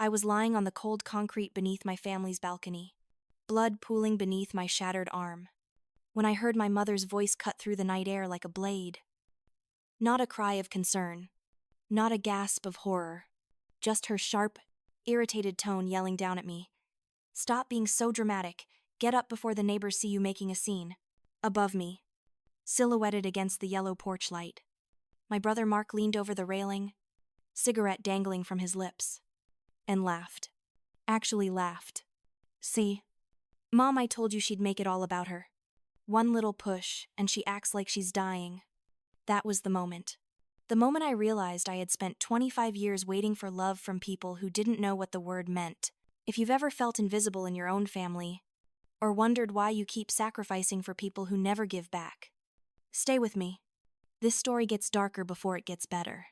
I was lying on the cold concrete beneath my family's balcony, blood pooling beneath my shattered arm, when I heard my mother's voice cut through the night air like a blade. Not a cry of concern, not a gasp of horror, just her sharp, irritated tone yelling down at me. "Stop being so dramatic. Get up before the neighbors see you making a scene." Above me, silhouetted against the yellow porch light, my brother Mark leaned over the railing, cigarette dangling from his lips, and laughed. Actually laughed. "See? Mom, I told you she'd make it all about her. One little push, and she acts like she's dying." That was the moment. The moment I realized I had spent 25 years waiting for love from people who didn't know what the word meant. If you've ever felt invisible in your own family, or wondered why you keep sacrificing for people who never give back, stay with me. This story gets darker before it gets better.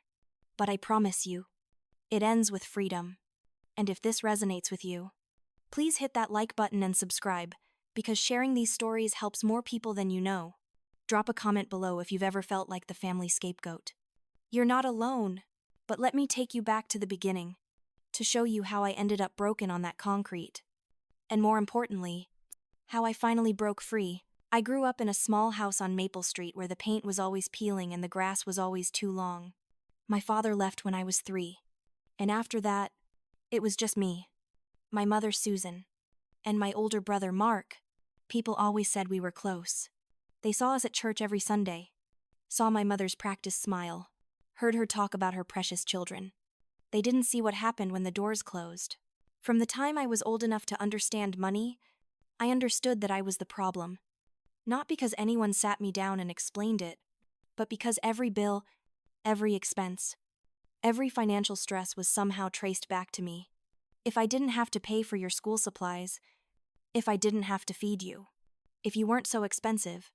But I promise you, it ends with freedom. And if this resonates with you, please hit that like button and subscribe, because sharing these stories helps more people than you know. Drop a comment below if you've ever felt like the family scapegoat. You're not alone, but let me take you back to the beginning, to show you how I ended up broken on that concrete. And more importantly, how I finally broke free. I grew up in a small house on Maple Street where the paint was always peeling and the grass was always too long. My father left when I was 3, and after that, it was just me, my mother Susan, and my older brother Mark. People always said we were close. They saw us at church every Sunday, saw my mother's practiced smile, heard her talk about her precious children. They didn't see what happened when the doors closed. From the time I was old enough to understand money, I understood that I was the problem. Not because anyone sat me down and explained it, but because every bill, every expense, every financial stress was somehow traced back to me. If I didn't have to pay for your school supplies, if I didn't have to feed you, if you weren't so expensive,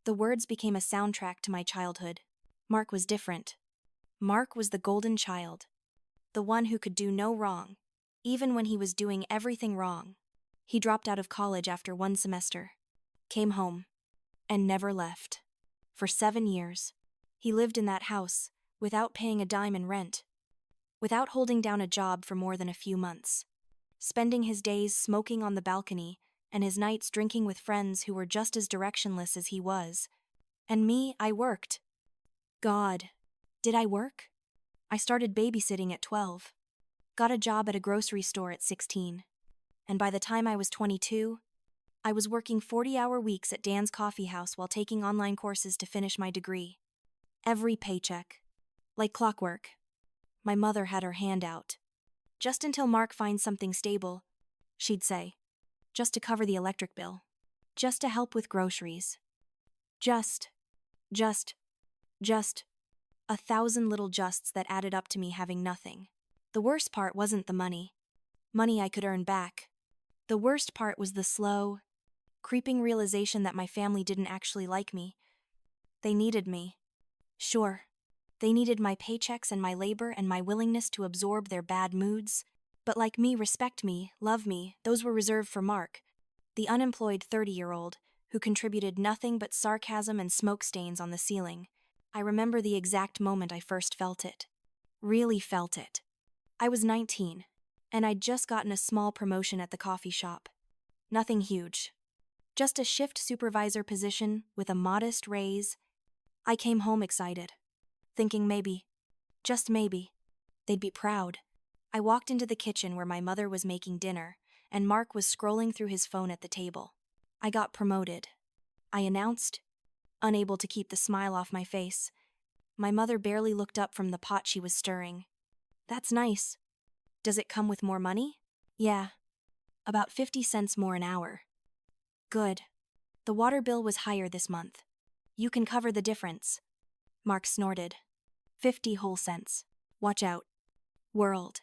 the words became a soundtrack to my childhood. Mark was different. Mark was the golden child, the one who could do no wrong, even when he was doing everything wrong. He dropped out of college after 1 semester, came home, and never left. For 7 years, he lived in that house, without paying a dime in rent, without holding down a job for more than a few months, spending his days smoking on the balcony and his nights drinking with friends who were just as directionless as he was. And me, I worked. God, did I work? I started babysitting at 12, got a job at a grocery store at 16, and by the time I was 22, I was working 40-hour weeks at Dan's Coffee House while taking online courses to finish my degree. Every paycheck, like clockwork. My mother had her hand out. "Just until Mark finds something stable," she'd say. "Just to cover the electric bill. Just to help with groceries. Just. 1,000 little justs that added up to me having nothing. The worst part wasn't the money. Money I could earn back. The worst part was the slow, creeping realization that my family didn't actually like me. They needed me. Sure, they needed my paychecks and my labor and my willingness to absorb their bad moods, but like me, respect me, love me, those were reserved for Mark, the unemployed 30-year-old who contributed nothing but sarcasm and smoke stains on the ceiling. I remember the exact moment I first felt it. Really felt it. I was 19, and I'd just gotten a small promotion at the coffee shop. Nothing huge. Just a shift supervisor position with a modest raise. I came home excited, thinking maybe, just maybe, they'd be proud. I walked into the kitchen where my mother was making dinner, and Mark was scrolling through his phone at the table. "I got promoted," I announced, unable to keep the smile off my face. My mother barely looked up from the pot she was stirring. "That's nice. Does it come with more money?" "Yeah. About 50 cents more an hour." "Good. The water bill was higher this month. You can cover the difference." Mark snorted. 50 whole cents. Watch out. World.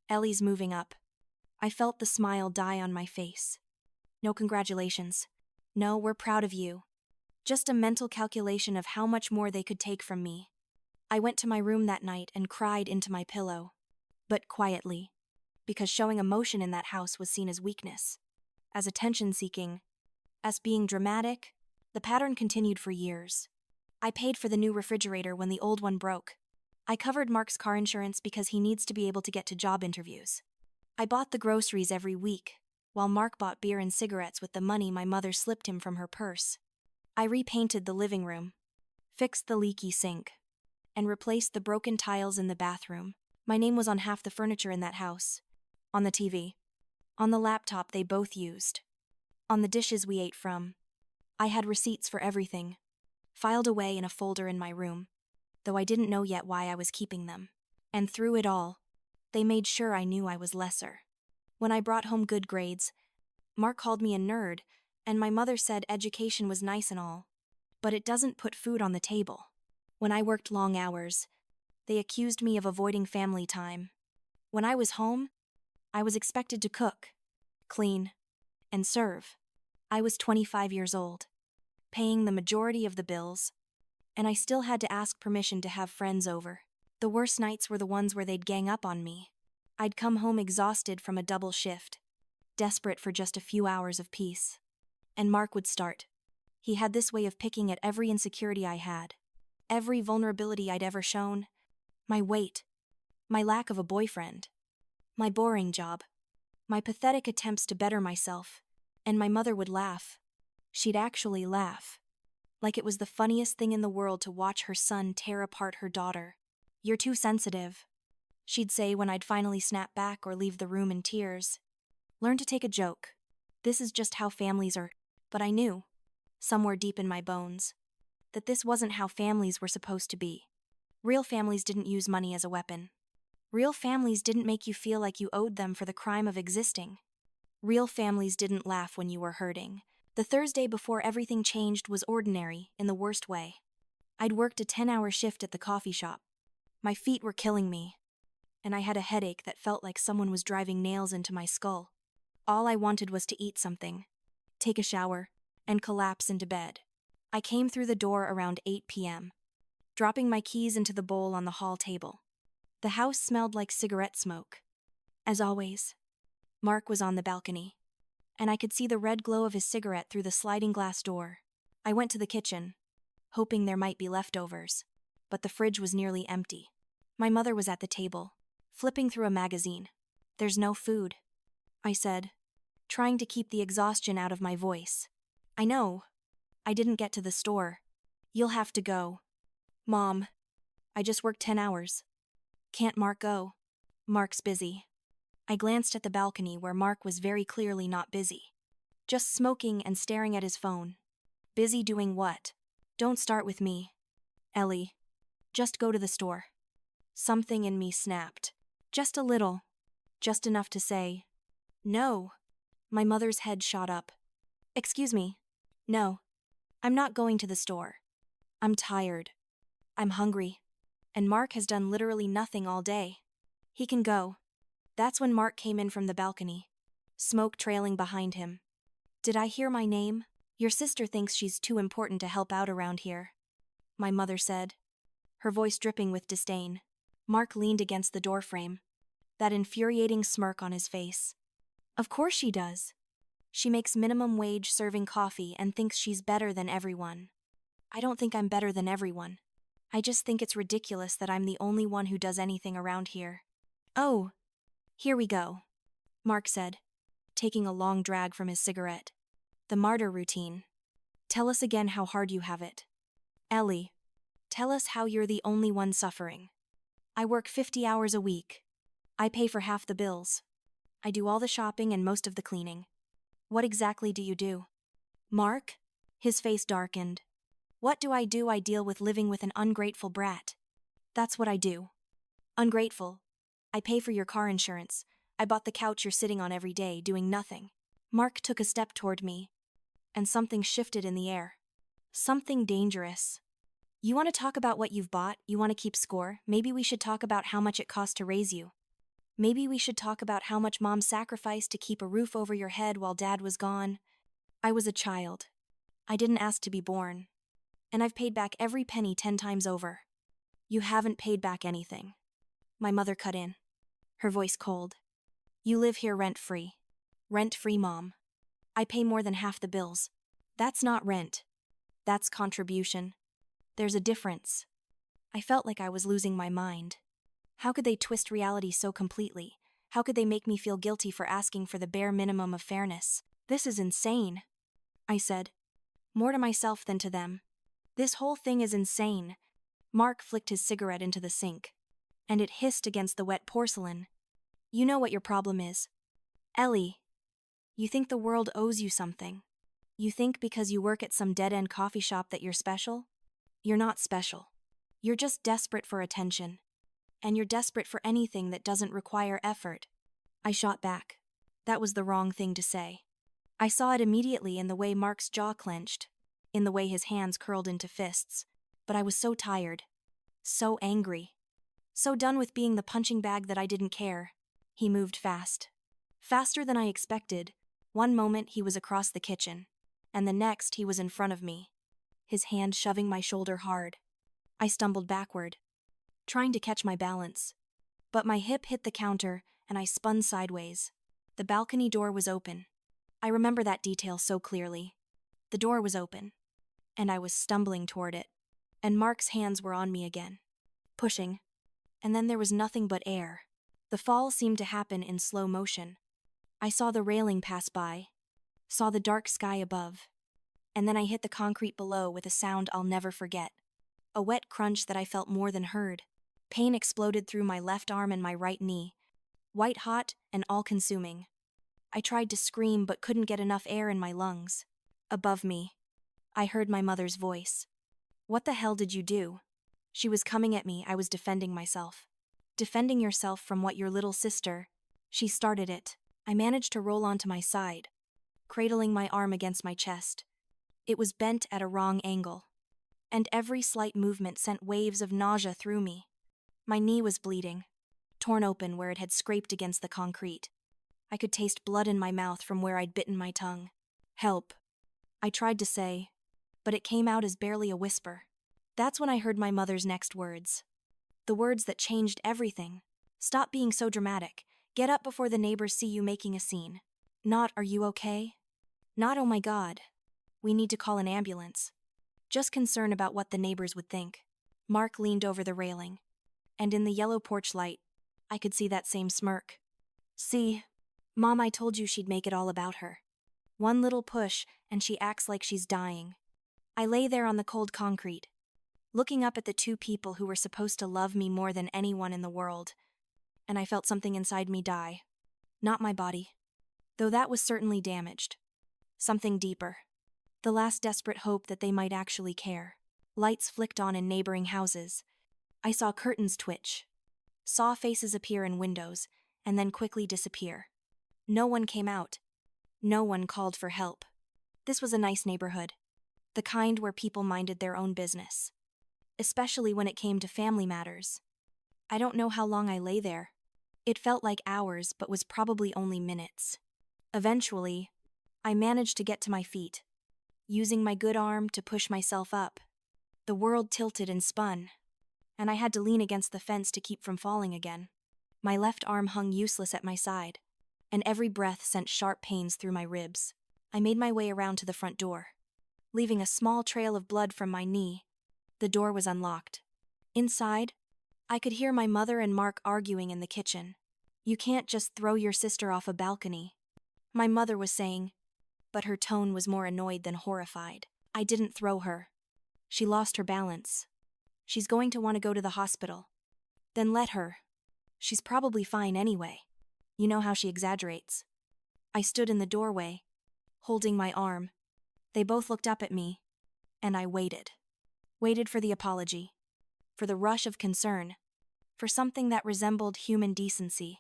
Ellie's moving up. I felt the smile die on my face. "No congratulations. No, we're proud of you." Just a mental calculation of how much more they could take from me. I went to my room that night and cried into my pillow. But quietly, because showing emotion in that house was seen as weakness, as attention-seeking, as being dramatic. The pattern continued for years. I paid for the new refrigerator when the old one broke. I covered Mark's car insurance because he needs to be able to get to job interviews. I bought the groceries every week, while Mark bought beer and cigarettes with the money my mother slipped him from her purse. I repainted the living room, fixed the leaky sink, and replaced the broken tiles in the bathroom. My name was on half the furniture in that house. On the TV. On the laptop they both used. On the dishes we ate from. I had receipts for everything, filed away in a folder in my room, though I didn't know yet why I was keeping them. And through it all, they made sure I knew I was lesser. When I brought home good grades, Mark called me a nerd, and my mother said education was nice and all, but it doesn't put food on the table. When I worked long hours, they accused me of avoiding family time. When I was home, I was expected to cook, clean, and serve. I was 25 years old, paying the majority of the bills, and I still had to ask permission to have friends over. The worst nights were the ones where they'd gang up on me. I'd come home exhausted from a double shift, desperate for just a few hours of peace. And Mark would start. He had this way of picking at every insecurity I had, every vulnerability I'd ever shown, my weight, my lack of a boyfriend, my boring job, my pathetic attempts to better myself, and my mother would laugh. She'd actually laugh, like it was the funniest thing in the world to watch her son tear apart her daughter. "You're too sensitive," she'd say when I'd finally snap back or leave the room in tears. "Learn to take a joke. This is just how families are." But I knew, somewhere deep in my bones, that this wasn't how families were supposed to be. Real families didn't use money as a weapon. Real families didn't make you feel like you owed them for the crime of existing. Real families didn't laugh when you were hurting. The Thursday before everything changed was ordinary, in the worst way. I'd worked a 10-hour shift at the coffee shop. My feet were killing me, and I had a headache that felt like someone was driving nails into my skull. All I wanted was to eat something, take a shower, and collapse into bed. I came through the door around 8 p.m., dropping my keys into the bowl on the hall table. The house smelled like cigarette smoke. As always, Mark was on the balcony, and I could see the red glow of his cigarette through the sliding glass door. I went to the kitchen, hoping there might be leftovers, but the fridge was nearly empty. My mother was at the table, flipping through a magazine. "There's no food," I said, trying to keep the exhaustion out of my voice. "I know. I didn't get to the store. You'll have to go." "Mom, I just worked 10 hours. Can't Mark go?" "Mark's busy." I glanced at the balcony where Mark was very clearly not busy, just smoking and staring at his phone. "Busy doing what?" "Don't start with me, Ellie. Just go to the store." Something in me snapped. Just a little. Just enough to say, "No." My mother's head shot up. "Excuse me. No. I'm not going to the store. I'm tired. I'm hungry. And Mark has done literally nothing all day. He can go." That's when Mark came in from the balcony, smoke trailing behind him. "Did I hear my name?" "Your sister thinks she's too important to help out around here," my mother said, her voice dripping with disdain. Mark leaned against the doorframe, that infuriating smirk on his face. "Of course she does. She makes minimum wage serving coffee and thinks she's better than everyone." "I don't think I'm better than everyone. I just think it's ridiculous that I'm the only one who does anything around here." "Oh, here we go," Mark said, taking a long drag from his cigarette. "The martyr routine. Tell us again how hard you have it. Ellie, tell us how you're the only one suffering." "I work 50 hours a week. I pay for half the bills. I do all the shopping and most of the cleaning. What exactly do you do?" "Mark?" His face darkened. "What do? I deal with living with an ungrateful brat. That's what I do. Ungrateful. I pay for your car insurance. I bought the couch you're sitting on every day, doing nothing." Mark took a step toward me, and something shifted in the air. Something dangerous. "You want to talk about what you've bought? You want to keep score? Maybe we should talk about how much it cost to raise you. Maybe we should talk about how much Mom sacrificed to keep a roof over your head while Dad was gone." "I was a child. I didn't ask to be born. And I've paid back every penny 10 times over." "You haven't paid back anything," my mother cut in, her voice cold. "You live here rent-free. Rent-free, Mom. I pay more than half the bills. That's not rent. That's contribution. There's a difference." I felt like I was losing my mind. How could they twist reality so completely? How could they make me feel guilty for asking for the bare minimum of fairness? This is insane, I said, more to myself than to them. This whole thing is insane. Mark flicked his cigarette into the sink, and it hissed against the wet porcelain. You know what your problem is. Ellie, you think the world owes you something. You think because you work at some dead-end coffee shop that you're special? You're not special. You're just desperate for attention. And you're desperate for anything that doesn't require effort. I shot back. That was the wrong thing to say. I saw it immediately in the way Mark's jaw clenched, in the way his hands curled into fists, but I was so tired, so angry, so done with being the punching bag that I didn't care. He moved fast. Faster than I expected. One moment he was across the kitchen, and the next he was in front of me, his hand shoving my shoulder hard. I stumbled backward, trying to catch my balance. But my hip hit the counter, and I spun sideways. The balcony door was open. I remember that detail so clearly. The door was open, and I was stumbling toward it, and Mark's hands were on me again, pushing, and then there was nothing but air. The fall seemed to happen in slow motion. I saw the railing pass by, saw the dark sky above, and then I hit the concrete below with a sound I'll never forget. A wet crunch that I felt more than heard. Pain exploded through my left arm and my right knee, white hot and all-consuming. I tried to scream but couldn't get enough air in my lungs. Above me, I heard my mother's voice. What the hell did you do? She was coming at me. I was defending myself. Defending yourself from what? Your little sister. She started it. I managed to roll onto my side, cradling my arm against my chest. It was bent at a wrong angle, and every slight movement sent waves of nausea through me. My knee was bleeding, torn open where it had scraped against the concrete. I could taste blood in my mouth from where I'd bitten my tongue. Help, I tried to say, but it came out as barely a whisper. That's when I heard my mother's next words. The words that changed everything. Stop being so dramatic. Get up before the neighbors see you making a scene. Not, are you okay? Not, oh my God, we need to call an ambulance. Just concern about what the neighbors would think. Mark leaned over the railing, and in the yellow porch light, I could see that same smirk. See, Mom, I told you she'd make it all about her. One little push, and she acts like she's dying. I lay there on the cold concrete, looking up at the two people who were supposed to love me more than anyone in the world, and I felt something inside me die. Not my body, though that was certainly damaged. Something deeper. The last desperate hope that they might actually care. Lights flicked on in neighboring houses. I saw curtains twitch, saw faces appear in windows, and then quickly disappear. No one came out. No one called for help. This was a nice neighborhood, the kind where people minded their own business, especially when it came to family matters. I don't know how long I lay there. It felt like hours, but was probably only minutes. Eventually, I managed to get to my feet, using my good arm to push myself up. The world tilted and spun, and I had to lean against the fence to keep from falling again. My left arm hung useless at my side, and every breath sent sharp pains through my ribs. I made my way around to the front door, leaving a small trail of blood from my knee. The door was unlocked. Inside, I could hear my mother and Mark arguing in the kitchen. You can't just throw your sister off a balcony, my mother was saying, but her tone was more annoyed than horrified. I didn't throw her. She lost her balance. She's going to want to go to the hospital. Then let her. She's probably fine anyway. You know how she exaggerates. I stood in the doorway, holding my arm. They both looked up at me, and I waited. Waited for the apology, for the rush of concern, for something that resembled human decency.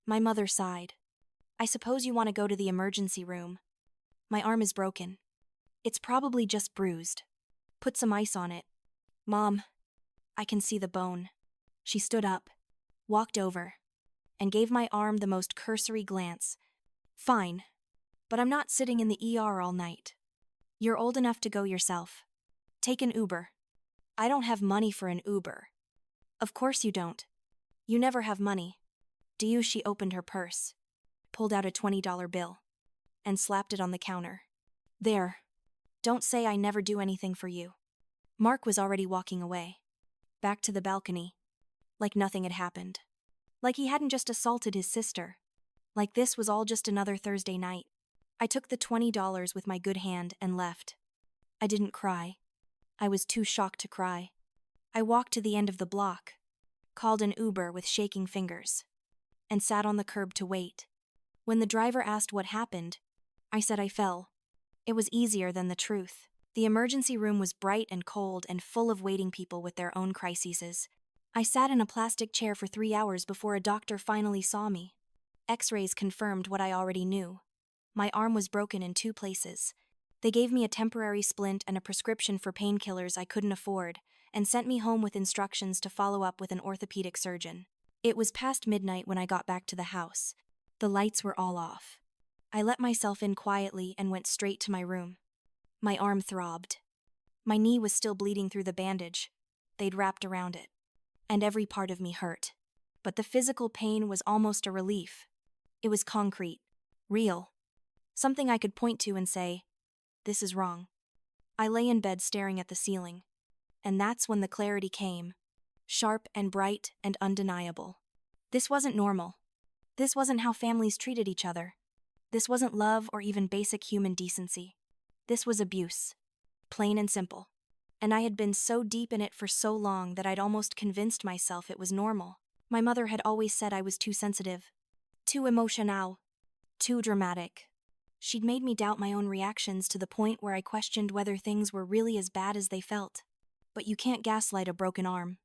My mother sighed. I suppose you want to go to the emergency room. My arm is broken. It's probably just bruised. Put some ice on it. Mom, I can see the bone. She stood up, walked over, and gave my arm the most cursory glance. Fine, but I'm not sitting in the ER all night. You're old enough to go yourself. Take an Uber. I don't have money for an Uber. Of course you don't. You never have money. Do you? She opened her purse, pulled out a $20 bill, and slapped it on the counter. There. Don't say I never do anything for you. Mark was already walking away, back to the balcony, like nothing had happened. Like he hadn't just assaulted his sister. Like this was all just another Thursday night. I took the $20 with my good hand and left. I didn't cry. I was too shocked to cry. I walked to the end of the block, called an Uber with shaking fingers, and sat on the curb to wait. When the driver asked what happened, I said I fell. It was easier than the truth. The emergency room was bright and cold and full of waiting people with their own crises. I sat in a plastic chair for 3 hours before a doctor finally saw me. X-rays confirmed what I already knew. My arm was broken in 2 places. They gave me a temporary splint and a prescription for painkillers I couldn't afford, and sent me home with instructions to follow up with an orthopedic surgeon. It was past midnight when I got back to the house. The lights were all off. I let myself in quietly and went straight to my room. My arm throbbed. My knee was still bleeding through the bandage they'd wrapped around it, and every part of me hurt. But the physical pain was almost a relief. It was concrete, real, something I could point to and say, "This is wrong." I lay in bed staring at the ceiling, and that's when the clarity came, sharp and bright and undeniable. This wasn't normal. This wasn't how families treated each other. This wasn't love or even basic human decency. This was abuse, plain and simple. And I had been so deep in it for so long that I'd almost convinced myself it was normal. My mother had always said I was too sensitive, too emotional, too dramatic. She'd made me doubt my own reactions to the point where I questioned whether things were really as bad as they felt. But you can't gaslight a broken arm.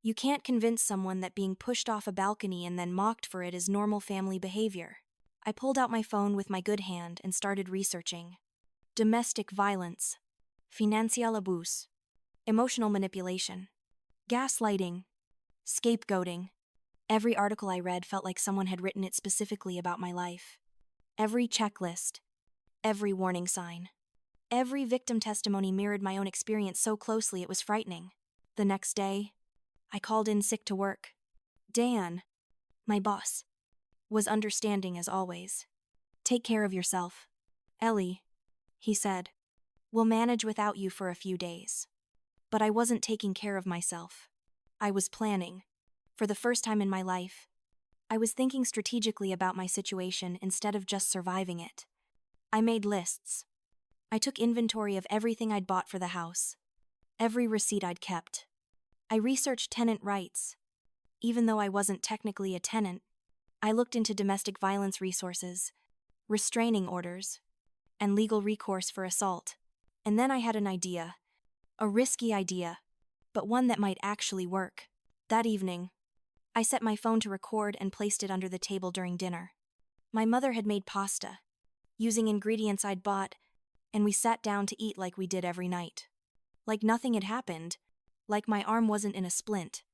You can't convince someone that being pushed off a balcony and then mocked for it is normal family behavior. I pulled out my phone with my good hand and started researching. Domestic violence, financial abuse, emotional manipulation, gaslighting, scapegoating. Every article I read felt like someone had written it specifically about my life. Every checklist, every warning sign, every victim testimony mirrored my own experience so closely it was frightening. The next day, I called in sick to work. Dan, my boss, was understanding as always. "Take care of yourself, Ellie," he said. "We'll manage without you for a few days." But I wasn't taking care of myself. I was planning. For the first time in my life, I was thinking strategically about my situation instead of just surviving it. I made lists. I took inventory of everything I'd bought for the house, every receipt I'd kept. I researched tenant rights. Even though I wasn't technically a tenant, I looked into domestic violence resources, restraining orders, and legal recourse for assault. And then I had an idea. A risky idea, but one that might actually work. That evening, I set my phone to record and placed it under the table during dinner. My mother had made pasta, using ingredients I'd bought, and we sat down to eat like we did every night. Like nothing had happened, like my arm wasn't in a splint.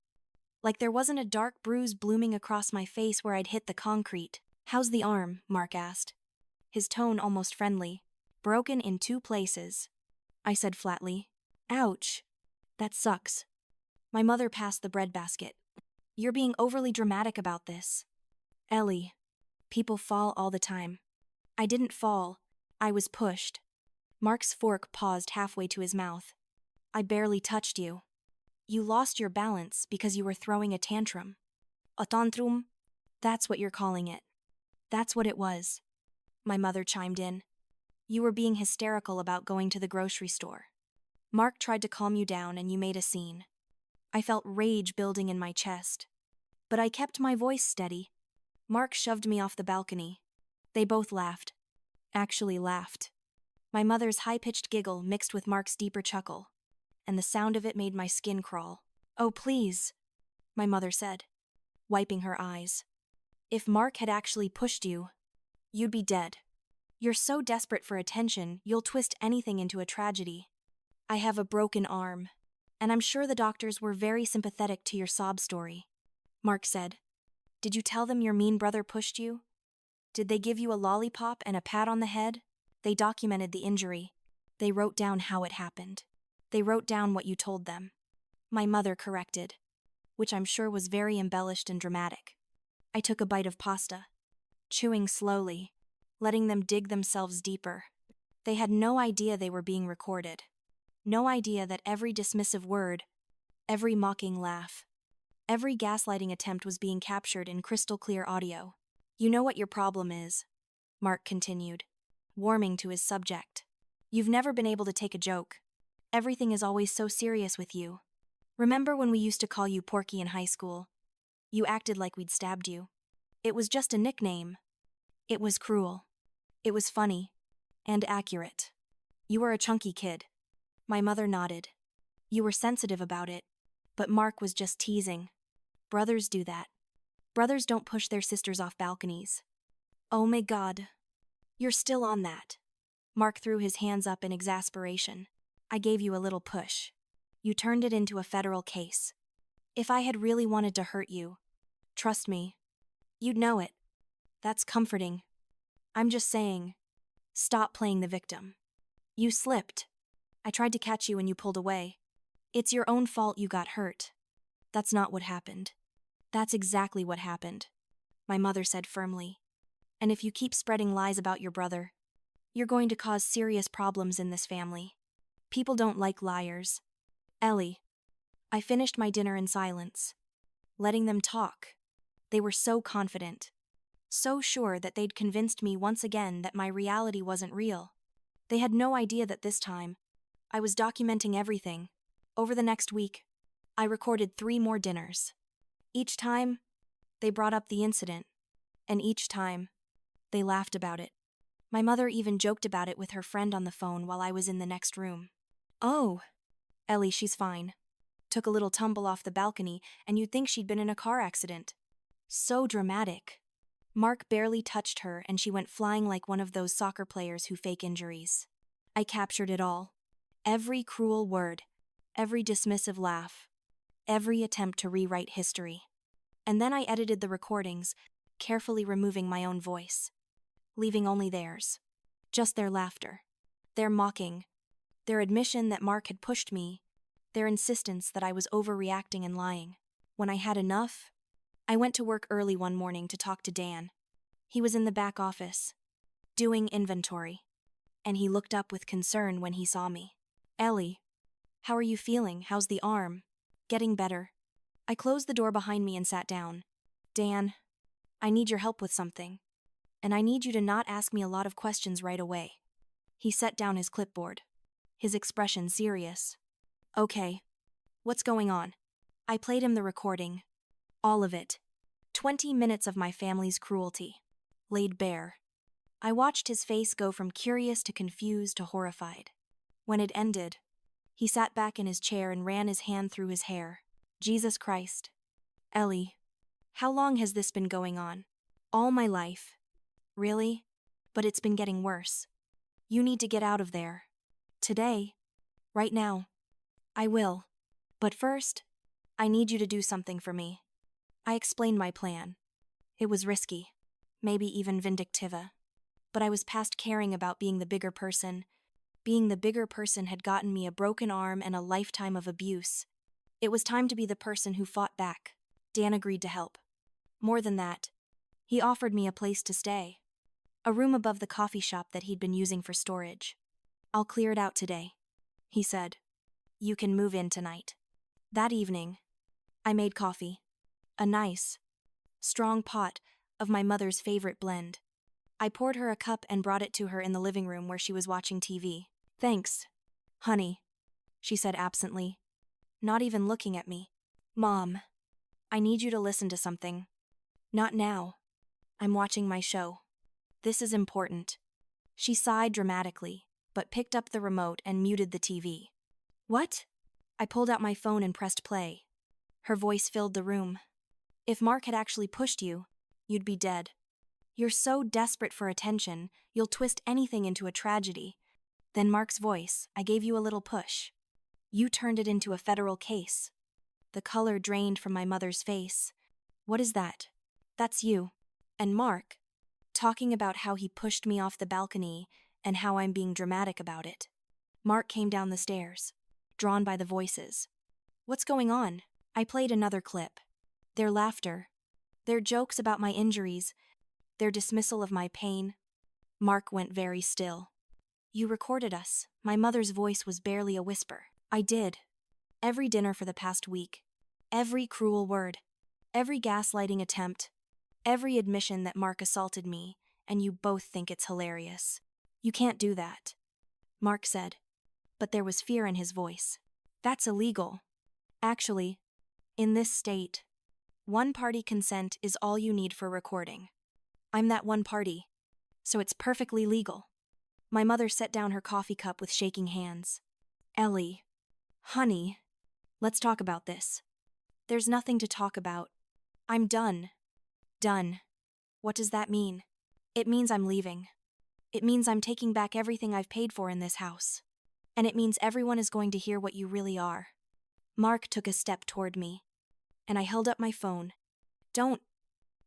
Like there wasn't a dark bruise blooming across my face where I'd hit the concrete. "How's the arm?" Mark asked, his tone almost friendly. "Broken in 2 places," I said flatly. "Ouch. That sucks." My mother passed the bread basket. "You're being overly dramatic about this. Ellie, people fall all the time." "I didn't fall. I was pushed." Mark's fork paused halfway to his mouth. "I barely touched you. You lost your balance because you were throwing a tantrum." "A tantrum? That's what you're calling it." "That's what it was," my mother chimed in. "You were being hysterical about going to the grocery store. Mark tried to calm you down and you made a scene." I felt rage building in my chest. But I kept my voice steady. Mark shoved me off the balcony. They both laughed. Actually laughed. My mother's high-pitched giggle mixed with Mark's deeper chuckle, and the sound of it made my skin crawl. "Oh, please," my mother said, wiping her eyes. "If Mark had actually pushed you, you'd be dead. You're so desperate for attention, you'll twist anything into a tragedy." "I have a broken arm, and I'm sure the doctors were very sympathetic to your sob story," Mark said. "Did you tell them your mean brother pushed you? Did they give you a lollipop and a pat on the head?" "They documented the injury. They wrote down how it happened. They wrote down what you told them," my mother corrected, which I'm sure was very embellished and dramatic. I took a bite of pasta, chewing slowly, letting them dig themselves deeper. They had no idea they were being recorded. No idea that every dismissive word, every mocking laugh, Every gaslighting attempt was being captured in crystal clear audio. You know what your problem is, Mark continued, warming to his subject. You've never been able to take a joke. Everything is always so serious with you. Remember when we used to call you Porky in high school? You acted like we'd stabbed you. It was just a nickname. It was cruel. It was funny. And accurate. You were a chunky kid. My mother nodded. You were sensitive about it. But Mark was just teasing. Brothers do that. Brothers don't push their sisters off balconies. Oh my God. You're still on that. Mark threw his hands up in exasperation. I gave you a little push. You turned it into a federal case. If I had really wanted to hurt you, trust me, you'd know it. That's comforting. I'm just saying, stop playing the victim. You slipped. I tried to catch you and you pulled away. It's your own fault you got hurt. That's not what happened. That's exactly what happened, my mother said firmly. And if you keep spreading lies about your brother, you're going to cause serious problems in this family. People don't like liars. Ellie. I finished my dinner in silence, letting them talk. They were so confident, so sure that they'd convinced me once again that my reality wasn't real. They had no idea that this time, I was documenting everything. Over the next week, I recorded 3 more dinners. Each time, they brought up the incident, and each time, they laughed about it. My mother even joked about it with her friend on the phone while I was in the next room. Oh, Ellie, she's fine. Took a little tumble off the balcony, and you'd think she'd been in a car accident. So dramatic. Mark barely touched her, and she went flying like one of those soccer players who fake injuries. I captured it all. Every cruel word, every dismissive laugh, every attempt to rewrite history. And then I edited the recordings, carefully removing my own voice, leaving only theirs. Just their laughter, their mocking, their admission that Mark had pushed me, their insistence that I was overreacting and lying. When I had enough, I went to work early one morning to talk to Dan. He was in the back office, doing inventory, and he looked up with concern when he saw me. Ellie, how are you feeling? How's the arm? Getting better. I closed the door behind me and sat down. Dan, I need your help with something, and I need you to not ask me a lot of questions right away. He set down his clipboard, his expression serious. Okay, what's going on? I played him the recording. All of it. 20 minutes of my family's cruelty. Laid bare. I watched his face go from curious to confused to horrified. When it ended, he sat back in his chair and ran his hand through his hair. Jesus Christ. Ellie, how long has this been going on? All my life. Really? But it's been getting worse. You need to get out of there. Today. Right now. I will. But first, I need you to do something for me. I explained my plan. It was risky, maybe even vindictive. But I was past caring about being the bigger person. Being the bigger person had gotten me a broken arm and a lifetime of abuse. It was time to be the person who fought back. Dan agreed to help. More than that, he offered me a place to stay. A room above the coffee shop that he'd been using for storage. I'll clear it out today, he said. You can move in tonight. That evening, I made coffee. A nice, strong pot of my mother's favorite blend. I poured her a cup and brought it to her in the living room where she was watching TV. Thanks, honey, she said absently, not even looking at me. Mom, I need you to listen to something. Not now. I'm watching my show. This is important. She sighed dramatically, but picked up the remote and muted the TV. What? I pulled out my phone and pressed play. Her voice filled the room. If Mark had actually pushed you, you'd be dead. You're so desperate for attention, you'll twist anything into a tragedy. Then Mark's voice, I gave you a little push. You turned it into a federal case. The color drained from my mother's face. What is that? That's you. And Mark, talking about how he pushed me off the balcony and how I'm being dramatic about it. Mark came down the stairs, drawn by the voices. What's going on? I played another clip. Their laughter, their jokes about my injuries, their dismissal of my pain. Mark went very still. You recorded us. My mother's voice was barely a whisper. I did. Every dinner for the past week. Every cruel word, every gaslighting attempt, every admission that Mark assaulted me, and you both think it's hilarious. You can't do that, Mark said, but there was fear in his voice. That's illegal. Actually, in this state, one-party consent is all you need for recording. I'm that one party, so it's perfectly legal. My mother set down her coffee cup with shaking hands. Ellie, honey, let's talk about this. There's nothing to talk about. I'm done. Done. What does that mean? It means I'm leaving. It means I'm taking back everything I've paid for in this house. And it means everyone is going to hear what you really are. Mark took a step toward me, and I held up my phone. Don't.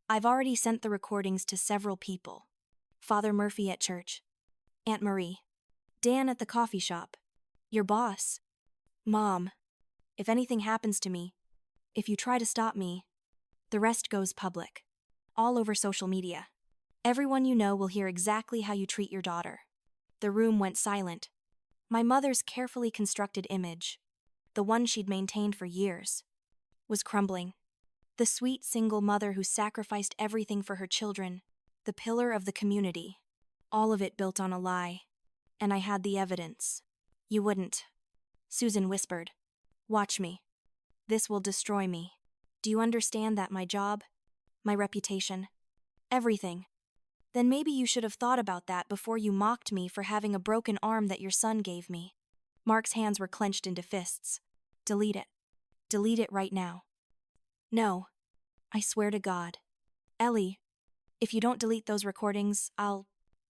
I've already sent the recordings to several people. Father Murphy at church, Aunt Marie, Dan at the coffee shop, your boss, Mom. If anything happens to me, if you try to stop me, the rest goes public. All over social media. Everyone you know will hear exactly how you treat your daughter. The room went silent. My mother's carefully constructed image, the one she'd maintained for years, was crumbling. The sweet single mother who sacrificed everything for her children, the pillar of the community. All of it built on a lie. And I had the evidence. You wouldn't. Susan whispered. Watch me. This will destroy me. Do you understand that my job, my reputation, everything? Then maybe you should have thought about that before you mocked me for having a broken arm that your son gave me. Mark's hands were clenched into fists. Delete it. Delete it right now. No. I swear to God. Ellie, if you don't delete those recordings,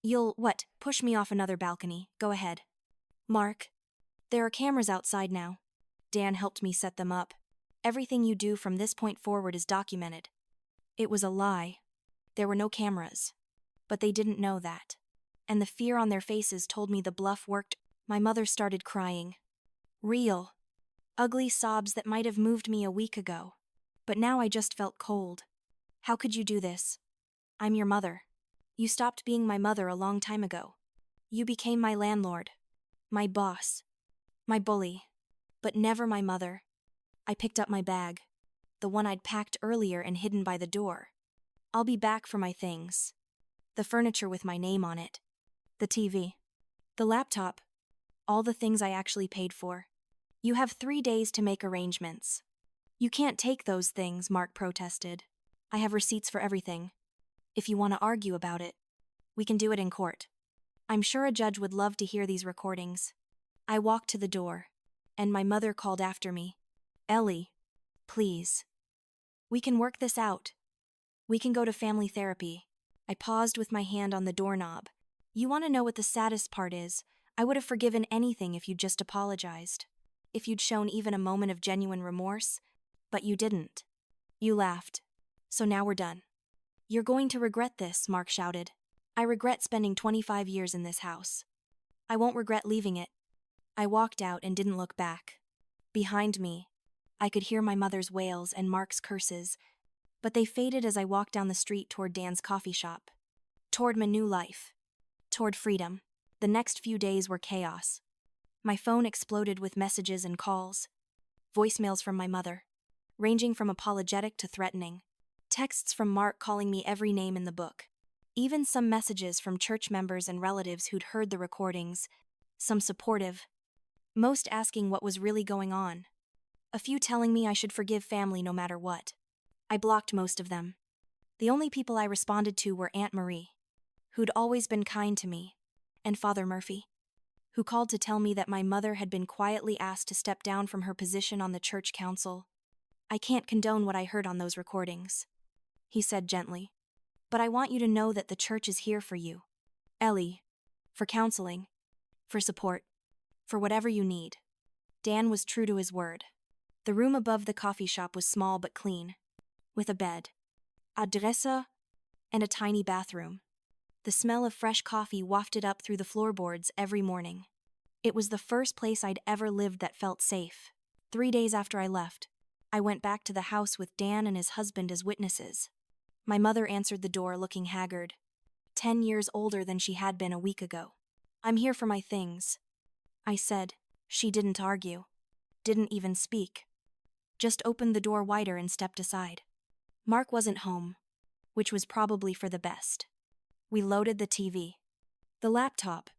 You'll, push me off another balcony. Go ahead. Mark, there are cameras outside now. Dan helped me set them up. Everything you do from this point forward is documented. It was a lie. There were no cameras. But they didn't know that. And the fear on their faces told me the bluff worked. My mother started crying. Real. Ugly sobs that might have moved me a week ago. But now I just felt cold. How could you do this? I'm your mother. You stopped being my mother a long time ago. You became my landlord. My boss. My bully. But never my mother. I picked up my bag. The one I'd packed earlier and hidden by the door. I'll be back for my things. The furniture with my name on it. The TV. The laptop. All the things I actually paid for. You have 3 days to make arrangements. You can't take those things, Mark protested. I have receipts for everything. If you want to argue about it, we can do it in court. I'm sure a judge would love to hear these recordings. I walked to the door, and my mother called after me. Ellie, please. We can work this out. We can go to family therapy. I paused with my hand on the doorknob. You want to know what the saddest part is? I would have forgiven anything if you'd just apologized. If you'd shown even a moment of genuine remorse. But you didn't. You laughed. So now we're done. You're going to regret this, Mark shouted. I regret spending 25 years in this house. I won't regret leaving it. I walked out and didn't look back. Behind me, I could hear my mother's wails and Mark's curses, but they faded as I walked down the street toward Dan's coffee shop. Toward my new life. Toward freedom. The next few days were chaos. My phone exploded with messages and calls. Voicemails from my mother, ranging from apologetic to threatening. Texts from Mark calling me every name in the book. Even some messages from church members and relatives who'd heard the recordings, some supportive, most asking what was really going on. A few telling me I should forgive family no matter what. I blocked most of them. The only people I responded to were Aunt Marie, who'd always been kind to me, and Father Murphy, who called to tell me that my mother had been quietly asked to step down from her position on the church council. I can't condone what I heard on those recordings, he said gently. But I want you to know that the church is here for you. Ellie, for counseling, for support, for whatever you need. Dan was true to his word. The room above the coffee shop was small but clean, with a bed, a dresser, and a tiny bathroom. The smell of fresh coffee wafted up through the floorboards every morning. It was the first place I'd ever lived that felt safe. 3 days after I left, I went back to the house with Dan and his husband as witnesses. My mother answered the door looking haggard, 10 years older than she had been a week ago. I'm here for my things, I said. She didn't argue, didn't even speak. just opened the door wider and stepped aside. Mark wasn't home, which was probably for the best. We loaded the TV, the laptop,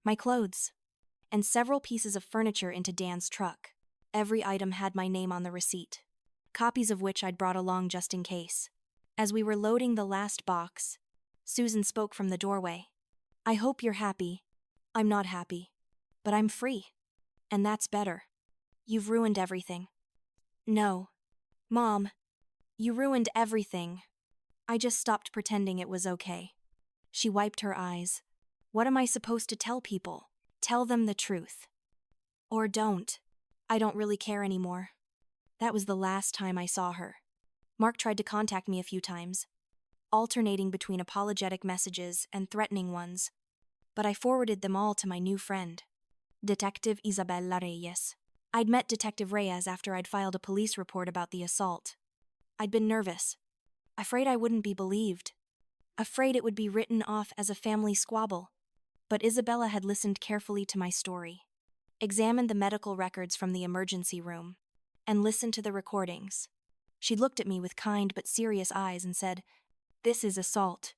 my clothes, and several pieces of furniture into Dan's truck. Every item had my name on the receipt, copies of which I'd brought along just in case. As we were loading the last box, Susan spoke from the doorway. "I hope you're happy." "I'm not happy, but I'm free. And that's better." "You've ruined everything." "No. Mom, you ruined everything." I just stopped pretending it was okay. She wiped her eyes. "What am I supposed to tell people?" "Tell them the truth. Or don't. I don't really care anymore." That was the last time I saw her. Mark tried to contact me a few times, alternating between apologetic messages and threatening ones, but I forwarded them all to my new friend, Detective Isabella Reyes. I'd met Detective Reyes after I'd filed a police report about the assault. I'd been nervous, afraid I wouldn't be believed, afraid it would be written off as a family squabble. But Isabella had listened carefully to my story, examined the medical records from the emergency room, and listened to the recordings. She looked at me with kind but serious eyes and said, "This is assault,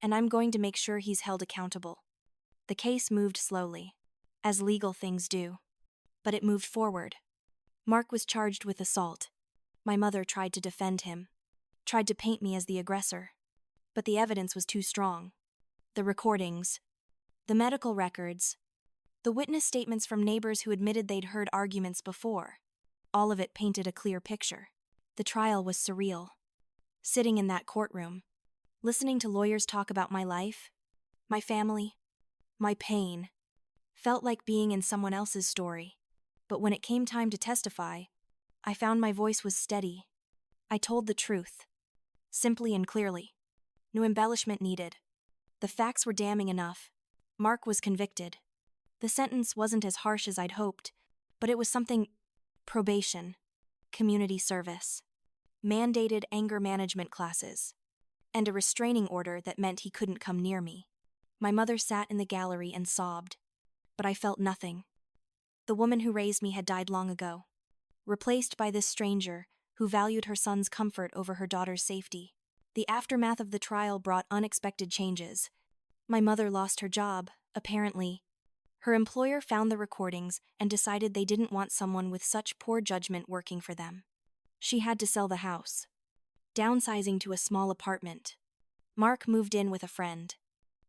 and I'm going to make sure he's held accountable." The case moved slowly, as legal things do, but it moved forward. Mark was charged with assault. My mother tried to defend him, tried to paint me as the aggressor, but the evidence was too strong. The recordings, the medical records, the witness statements from neighbors who admitted they'd heard arguments before, all of it painted a clear picture. The trial was surreal. Sitting in that courtroom, listening to lawyers talk about my life, my family, my pain, felt like being in someone else's story. But when it came time to testify, I found my voice was steady. I told the truth, simply and clearly. No embellishment needed. The facts were damning enough. Mark was convicted. The sentence wasn't as harsh as I'd hoped, but it was something: probation, community service, mandated anger management classes, and a restraining order that meant he couldn't come near me. My mother sat in the gallery and sobbed, but I felt nothing. The woman who raised me had died long ago, replaced by this stranger who valued her son's comfort over her daughter's safety. The aftermath of the trial brought unexpected changes. My mother lost her job, apparently. Her employer found the recordings and decided they didn't want someone with such poor judgment working for them. She had to sell the house, downsizing to a small apartment. Mark moved in with a friend,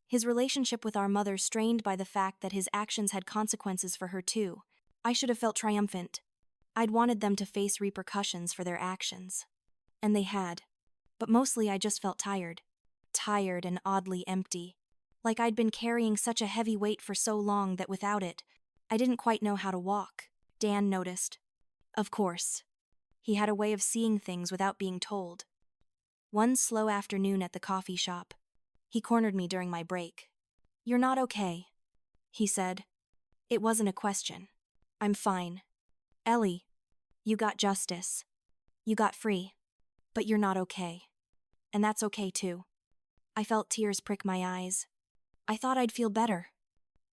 his relationship with our mother strained by the fact that his actions had consequences for her too. I should have felt triumphant. I'd wanted them to face repercussions for their actions. And they had. But mostly I just felt tired. Tired and oddly empty. Like I'd been carrying such a heavy weight for so long that without it, I didn't quite know how to walk. Dan noticed. Of course. He had a way of seeing things without being told. One slow afternoon at the coffee shop, he cornered me during my break. "You're not okay," he said. It wasn't a question. "I'm fine. Ellie, you got justice. You got free. But you're not okay. And that's okay too." I felt tears prick my eyes. I thought I'd feel better.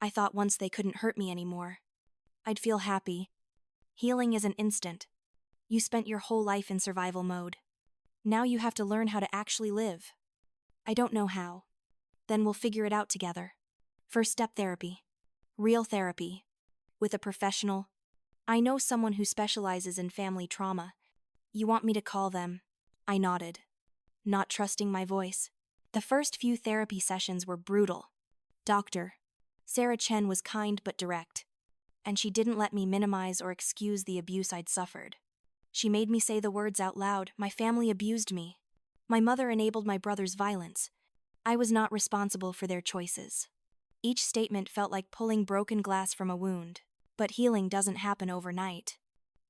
I thought once they couldn't hurt me anymore, I'd feel happy. Healing isn't instant. You spent your whole life in survival mode. Now you have to learn how to actually live. I don't know how. Then we'll figure it out together. First step therapy. Real therapy. With a professional. I know someone who specializes in family trauma. You want me to call them? I nodded, not trusting my voice. The first few therapy sessions were brutal. Dr. Sarah Chen was kind but direct, and she didn't let me minimize or excuse the abuse I'd suffered. She made me say the words out loud. My family abused me. My mother enabled my brother's violence. I was not responsible for their choices. Each statement felt like pulling broken glass from a wound. But healing doesn't happen overnight.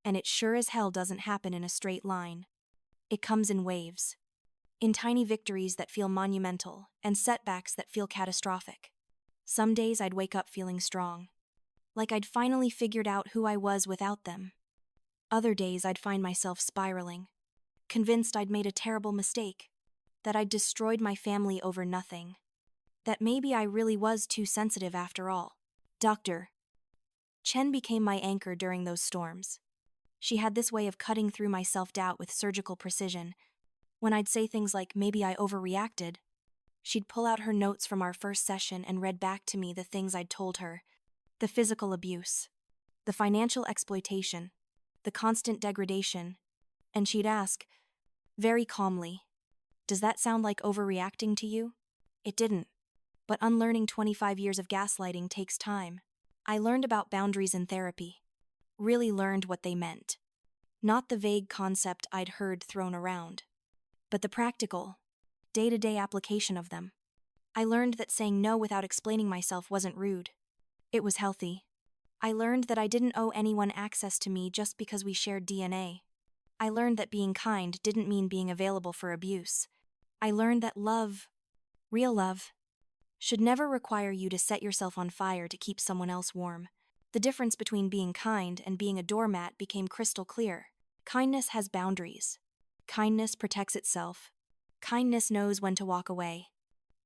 And it sure as hell doesn't happen in a straight line. It comes in waves. In tiny victories that feel monumental and setbacks that feel catastrophic. Some days I'd wake up feeling strong, like I'd finally figured out who I was without them. Other days I'd find myself spiraling, convinced I'd made a terrible mistake, that I'd destroyed my family over nothing, that maybe I really was too sensitive after all. Dr. Chen became my anchor during those storms. She had this way of cutting through my self-doubt with surgical precision. When I'd say things like, maybe I overreacted, she'd pull out her notes from our first session and read back to me the things I'd told her. The physical abuse, the financial exploitation, the constant degradation. And she'd ask, very calmly, does that sound like overreacting to you? It didn't. But unlearning 25 years of gaslighting takes time. I learned about boundaries in therapy. Really learned what they meant. Not the vague concept I'd heard thrown around, but the practical, day-to-day application of them. I learned that saying no without explaining myself wasn't rude. It was healthy. I learned that I didn't owe anyone access to me just because we shared DNA. I learned that being kind didn't mean being available for abuse. I learned that love, real love, should never require you to set yourself on fire to keep someone else warm. The difference between being kind and being a doormat became crystal clear. Kindness has boundaries. Kindness protects itself. Kindness knows when to walk away.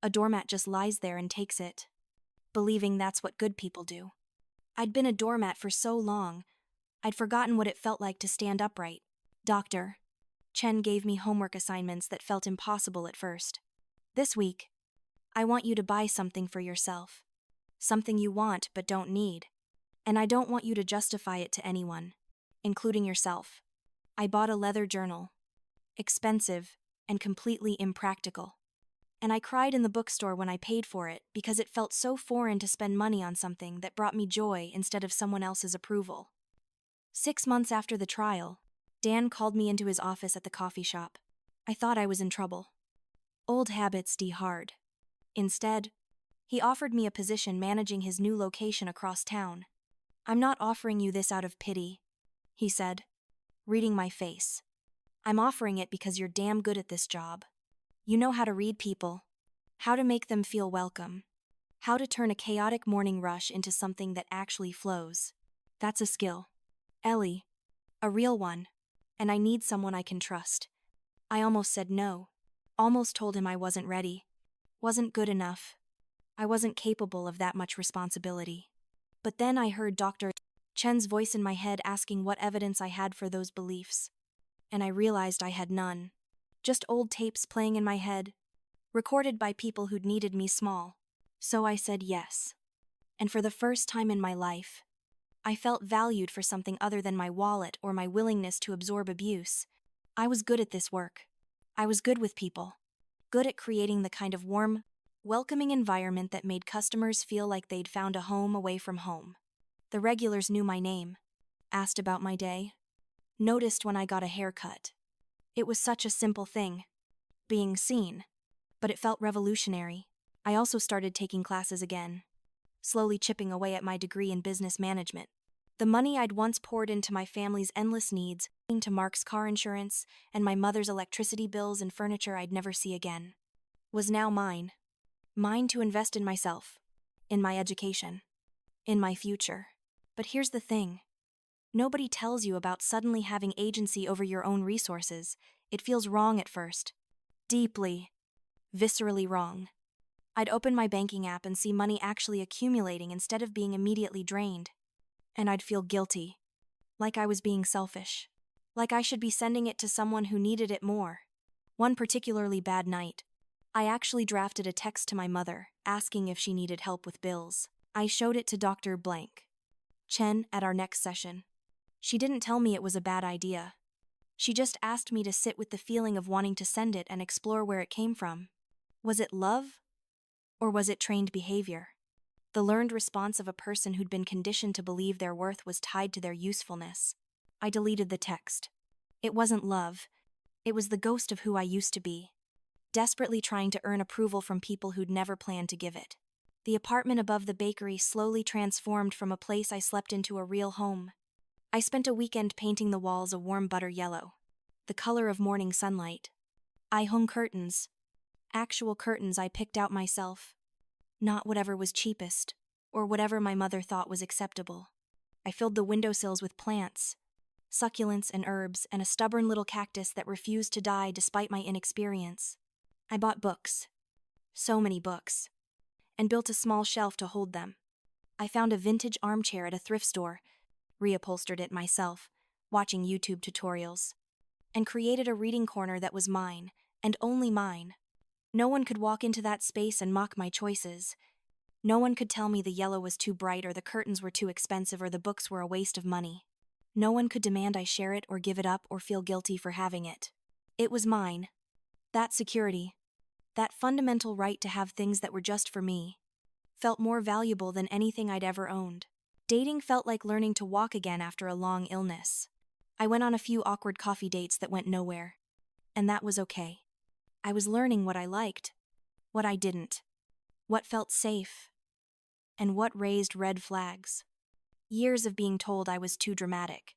A doormat just lies there and takes it, believing that's what good people do. I'd been a doormat for so long, I'd forgotten what it felt like to stand upright. Doctor Chen gave me homework assignments that felt impossible at first. This week, I want you to buy something for yourself. Something you want but don't need. And I don't want you to justify it to anyone, including yourself. I bought a leather journal. Expensive and completely impractical. And I cried in the bookstore when I paid for it because it felt so foreign to spend money on something that brought me joy instead of someone else's approval. 6 months after the trial, Dan called me into his office at the coffee shop. I thought I was in trouble. Old habits die hard. Instead, he offered me a position managing his new location across town. I'm not offering you this out of pity, he said, reading my face. I'm offering it because you're damn good at this job. You know how to read people, how to make them feel welcome, how to turn a chaotic morning rush into something that actually flows. That's a skill. Ellie, a real one, and I need someone I can trust. I almost said no, almost told him I wasn't ready, wasn't good enough. I wasn't capable of that much responsibility. But then I heard Dr. Chen's voice in my head asking what evidence I had for those beliefs. And I realized I had none. Just old tapes playing in my head, recorded by people who'd needed me small. So I said yes. And for the first time in my life, I felt valued for something other than my wallet or my willingness to absorb abuse. I was good at this work. I was good with people. Good at creating the kind of warm, welcoming environment that made customers feel like they'd found a home away from home. The regulars knew my name, asked about my day, noticed when I got a haircut. It was such a simple thing, being seen, but it felt revolutionary. I also started taking classes again, slowly chipping away at my degree in business management. The money I'd once poured into my family's endless needs, into Mark's car insurance and my mother's electricity bills and furniture I'd never see again, was now mine. Mine to invest in myself, in my education, in my future. But here's the thing. Nobody tells you about suddenly having agency over your own resources. It feels wrong at first. Deeply, viscerally wrong. I'd open my banking app and see money actually accumulating instead of being immediately drained. And I'd feel guilty. Like I was being selfish. Like I should be sending it to someone who needed it more. One particularly bad night, I actually drafted a text to my mother, asking if she needed help with bills. I showed it to Dr. Blank Chen at our next session. She didn't tell me it was a bad idea. She just asked me to sit with the feeling of wanting to send it and explore where it came from. Was it love? Or was it trained behavior? The learned response of a person who'd been conditioned to believe their worth was tied to their usefulness. I deleted the text. It wasn't love. It was the ghost of who I used to be, desperately trying to earn approval from people who'd never planned to give it. The apartment above the bakery slowly transformed from a place I slept into a real home. I spent a weekend painting the walls a warm butter yellow, the color of morning sunlight. I hung curtains, actual curtains I picked out myself, not whatever was cheapest, or whatever my mother thought was acceptable. I filled the windowsills with plants, succulents and herbs, and a stubborn little cactus that refused to die despite my inexperience. I bought books, so many books, and built a small shelf to hold them. I found a vintage armchair at a thrift store, reupholstered it myself, watching YouTube tutorials, and created a reading corner that was mine, and only mine. No one could walk into that space and mock my choices. No one could tell me the yellow was too bright or the curtains were too expensive or the books were a waste of money. No one could demand I share it or give it up or feel guilty for having it. It was mine. That security, that fundamental right to have things that were just for me, felt more valuable than anything I'd ever owned. Dating felt like learning to walk again after a long illness. I went on a few awkward coffee dates that went nowhere. And that was okay. I was learning what I liked, what I didn't, what felt safe, and what raised red flags. Years of being told I was too dramatic,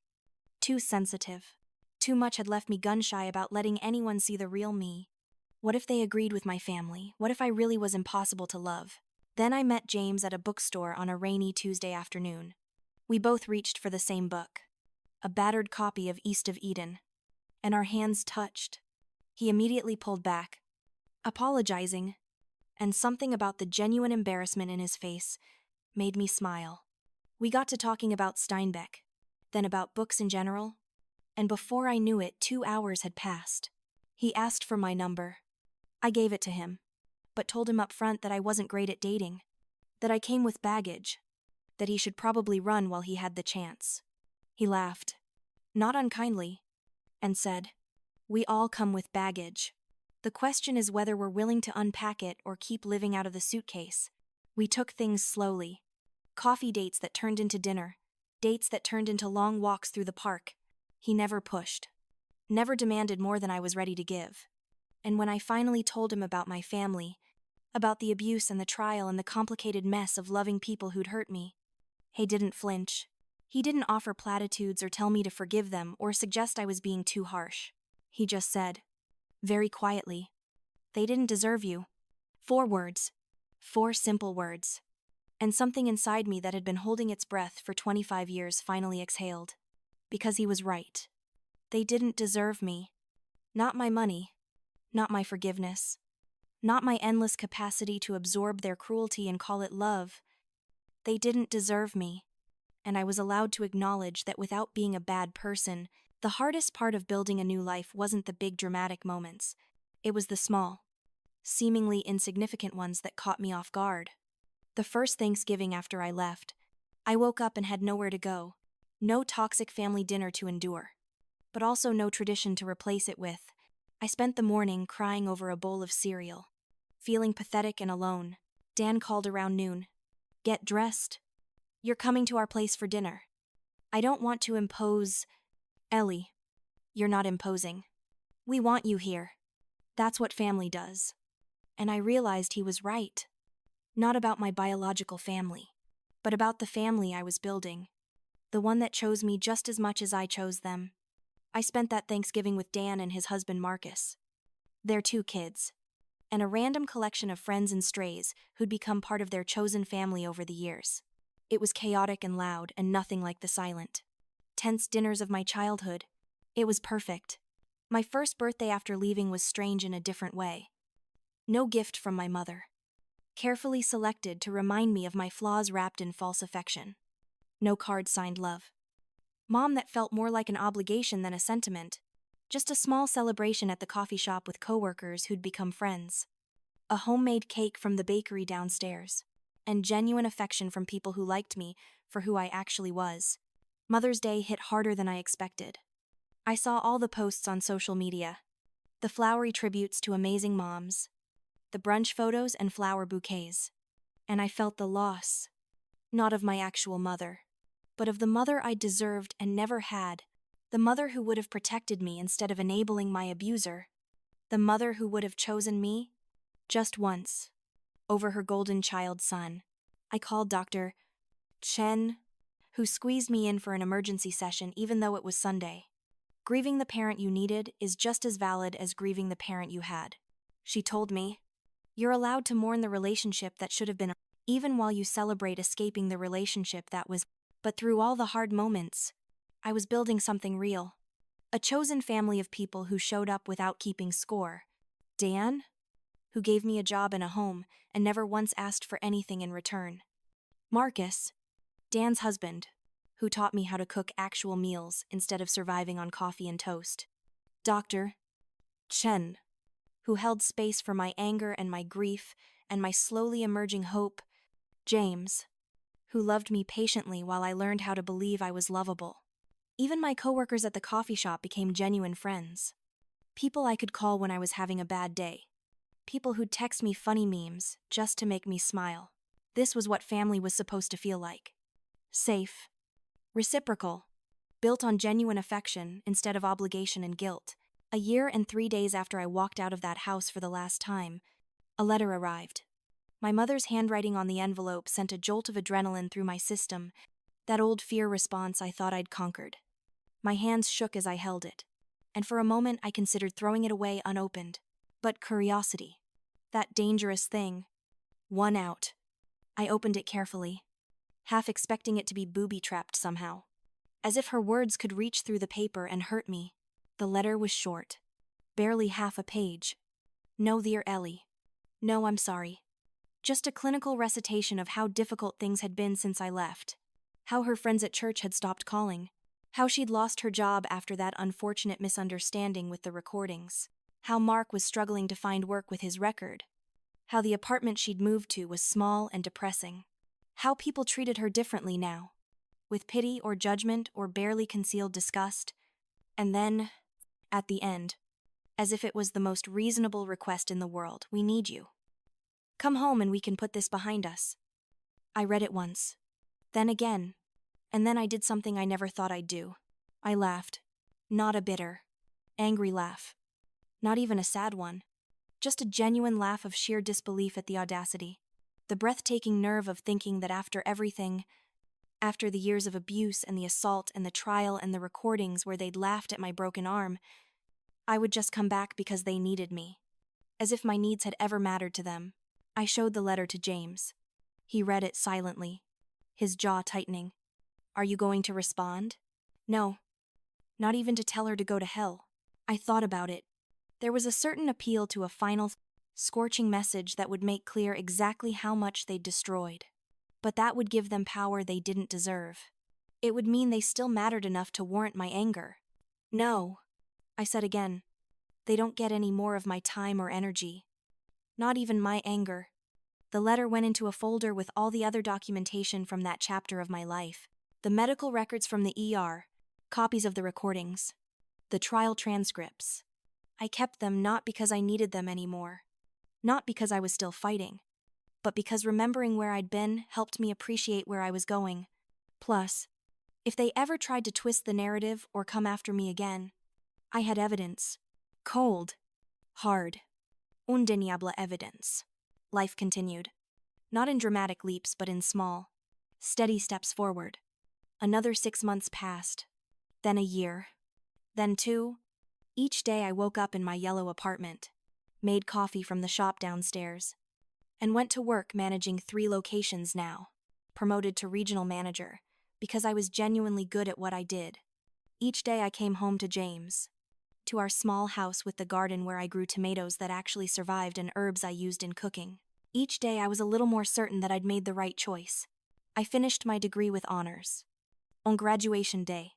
too sensitive, too much had left me gun-shy about letting anyone see the real me. What if they agreed with my family? What if I really was impossible to love? Then I met James at a bookstore on a rainy Tuesday afternoon. We both reached for the same book, a battered copy of East of Eden, and our hands touched. He immediately pulled back, apologizing, and something about the genuine embarrassment in his face made me smile. We got to talking about Steinbeck, then about books in general, and before I knew it, 2 hours had passed. He asked for my number. I gave it to him, but told him up front that I wasn't great at dating, that I came with baggage, that he should probably run while he had the chance. He laughed, not unkindly, and said, "We all come with baggage. The question is whether we're willing to unpack it or keep living out of the suitcase." We took things slowly. Coffee dates that turned into dinner, dates that turned into long walks through the park. He never pushed, never demanded more than I was ready to give. And when I finally told him about my family, about the abuse and the trial and the complicated mess of loving people who'd hurt me, he didn't flinch. He didn't offer platitudes or tell me to forgive them or suggest I was being too harsh. He just said, very quietly, "They didn't deserve you." 4 words. 4 simple words. And something inside me that had been holding its breath for 25 years finally exhaled. Because he was right. They didn't deserve me. Not my money. Not my forgiveness. Not my endless capacity to absorb their cruelty and call it love. They didn't deserve me. And I was allowed to acknowledge that without being a bad person, the hardest part of building a new life wasn't the big dramatic moments. It was the small, seemingly insignificant ones that caught me off guard. The first Thanksgiving after I left, I woke up and had nowhere to go. No toxic family dinner to endure, but also no tradition to replace it with. I spent the morning crying over a bowl of cereal, feeling pathetic and alone. Dan called around noon. "Get dressed. You're coming to our place for dinner." "I don't want to impose." "Ellie, you're not imposing. We want you here. That's what family does." And I realized he was right. Not about my biological family, but about the family I was building. The one that chose me just as much as I chose them. I spent that Thanksgiving with Dan and his husband Marcus, their 2 kids, and a random collection of friends and strays who'd become part of their chosen family over the years. It was chaotic and loud and nothing like the silent, tense dinners of my childhood. It was perfect. My first birthday after leaving was strange in a different way. No gift from my mother. Carefully selected to remind me of my flaws wrapped in false affection. No card signed love. Mom that felt more like an obligation than a sentiment. Just a small celebration at the coffee shop with coworkers who'd become friends. A homemade cake from the bakery downstairs. And genuine affection from people who liked me for who I actually was. Mother's Day hit harder than I expected. I saw all the posts on social media. The flowery tributes to amazing moms. The brunch photos and flower bouquets. And I felt the loss. Not of my actual mother, but of the mother I deserved and never had. The mother who would have protected me instead of enabling my abuser. The mother who would have chosen me, just once, over her golden child son. I called Dr. Chen, who squeezed me in for an emergency session even though it was Sunday. Grieving the parent you needed is just as valid as grieving the parent you had. She told me, "You're allowed to mourn the relationship that should have been, even while you celebrate escaping the relationship that was." But through all the hard moments, I was building something real. A chosen family of people who showed up without keeping score. Dan, who gave me a job and a home and never once asked for anything in return. Marcus, Dan's husband, who taught me how to cook actual meals instead of surviving on coffee and toast. Dr. Chen, who held space for my anger and my grief and my slowly emerging hope. James, who loved me patiently while I learned how to believe I was lovable. Even my coworkers at the coffee shop became genuine friends. People I could call when I was having a bad day. People who'd text me funny memes just to make me smile. This was what family was supposed to feel like. Safe. Reciprocal. Built on genuine affection instead of obligation and guilt. A year and 3 days after I walked out of that house for the last time, a letter arrived. My mother's handwriting on the envelope sent a jolt of adrenaline through my system, that old fear response I thought I'd conquered. My hands shook as I held it, and for a moment I considered throwing it away unopened. But curiosity, that dangerous thing, won out. I opened it carefully, half expecting it to be booby-trapped somehow. As if her words could reach through the paper and hurt me. The letter was short, barely half a page. No, dear Ellie. No, I'm sorry. Just a clinical recitation of how difficult things had been since I left. How her friends at church had stopped calling. How she'd lost her job after that unfortunate misunderstanding with the recordings. How Mark was struggling to find work with his record. How the apartment she'd moved to was small and depressing. How people treated her differently now. With pity or judgment or barely concealed disgust. And then, at the end, as if it was the most reasonable request in the world, we need you. Come home and we can put this behind us. I read it once, then again, and then I did something I never thought I'd do. I laughed. Not a bitter, angry laugh. Not even a sad one. Just a genuine laugh of sheer disbelief at the audacity. The breathtaking nerve of thinking that after everything, after the years of abuse and the assault and the trial and the recordings where they'd laughed at my broken arm, I would just come back because they needed me. As if my needs had ever mattered to them. I showed the letter to James. He read it silently, his jaw tightening. Are you going to respond? No. Not even to tell her to go to hell. I thought about it. There was a certain appeal to a final, scorching message that would make clear exactly how much they'd destroyed. But that would give them power they didn't deserve. It would mean they still mattered enough to warrant my anger. No, I said again. They don't get any more of my time or energy. Not even my anger. The letter went into a folder with all the other documentation from that chapter of my life. The medical records from the ER, copies of the recordings, the trial transcripts. I kept them not because I needed them anymore. Not because I was still fighting. But because remembering where I'd been helped me appreciate where I was going. Plus, if they ever tried to twist the narrative or come after me again, I had evidence. Cold. Hard. Undeniable evidence. Life continued. Not in dramatic leaps, but in small, steady steps forward. Another 6 months passed. Then a year. Then 2. Each day I woke up in my yellow apartment, made coffee from the shop downstairs, and went to work managing 3 locations now, promoted to regional manager, because I was genuinely good at what I did. Each day I came home to James, to our small house with the garden where I grew tomatoes that actually survived and herbs I used in cooking. Each day I was a little more certain that I'd made the right choice. I finished my degree with honors. On graduation day,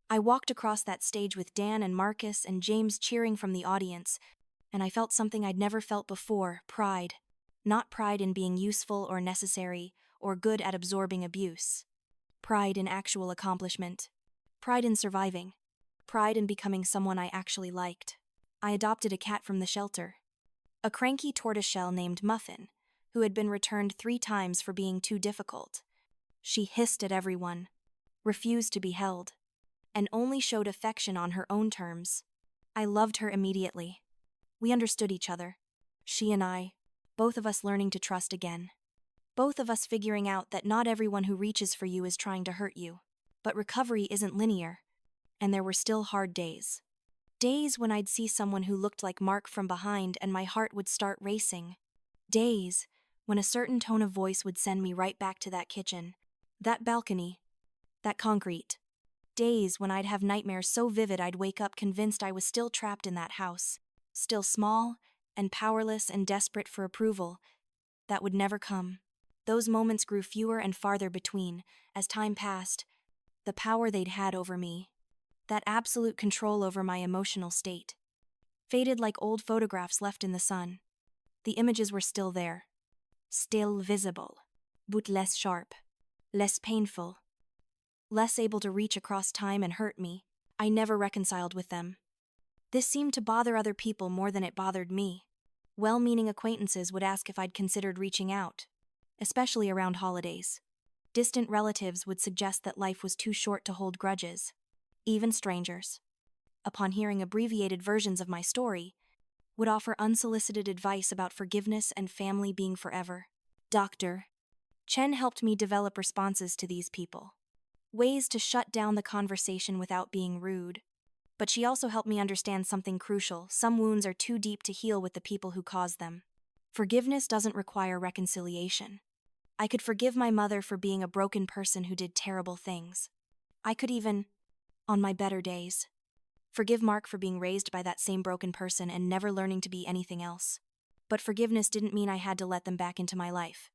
I walked across that stage with Dan and Marcus and James cheering from the audience, and I felt something I'd never felt before, pride. Not pride in being useful or necessary or good at absorbing abuse. Pride in actual accomplishment. Pride in surviving. Pride in becoming someone I actually liked. I adopted a cat from the shelter. A cranky tortoiseshell named Muffin, who had been returned 3 times for being too difficult. She hissed at everyone, refused to be held, and only showed affection on her own terms. I loved her immediately. We understood each other. She and I, both of us learning to trust again. Both of us figuring out that not everyone who reaches for you is trying to hurt you. But recovery isn't linear, and there were still hard days. Days when I'd see someone who looked like Mark from behind and my heart would start racing. Days when a certain tone of voice would send me right back to that kitchen, that balcony, that concrete. Days when I'd have nightmares so vivid I'd wake up convinced I was still trapped in that house, still small and powerless and desperate for approval that would never come. Those moments grew fewer and farther between as time passed. the power they'd had over me, that absolute control over my emotional state, faded like old photographs left in the sun. The images were still there, still visible, but less sharp, less painful, less able to reach across time and hurt me. I never reconciled with them. This seemed to bother other people more than it bothered me. Well-meaning acquaintances would ask if I'd considered reaching out, especially around holidays. Distant relatives would suggest that life was too short to hold grudges. Even strangers, upon hearing abbreviated versions of my story, would offer unsolicited advice about forgiveness and family being forever. Dr. Chen helped me develop responses to these people, ways to shut down the conversation without being rude. But she also helped me understand something crucial: some wounds are too deep to heal with the people who caused them. Forgiveness doesn't require reconciliation. I could forgive my mother for being a broken person who did terrible things. I could even, on my better days, forgive Mark for being raised by that same broken person and never learning to be anything else. But forgiveness didn't mean I had to let them back into my life.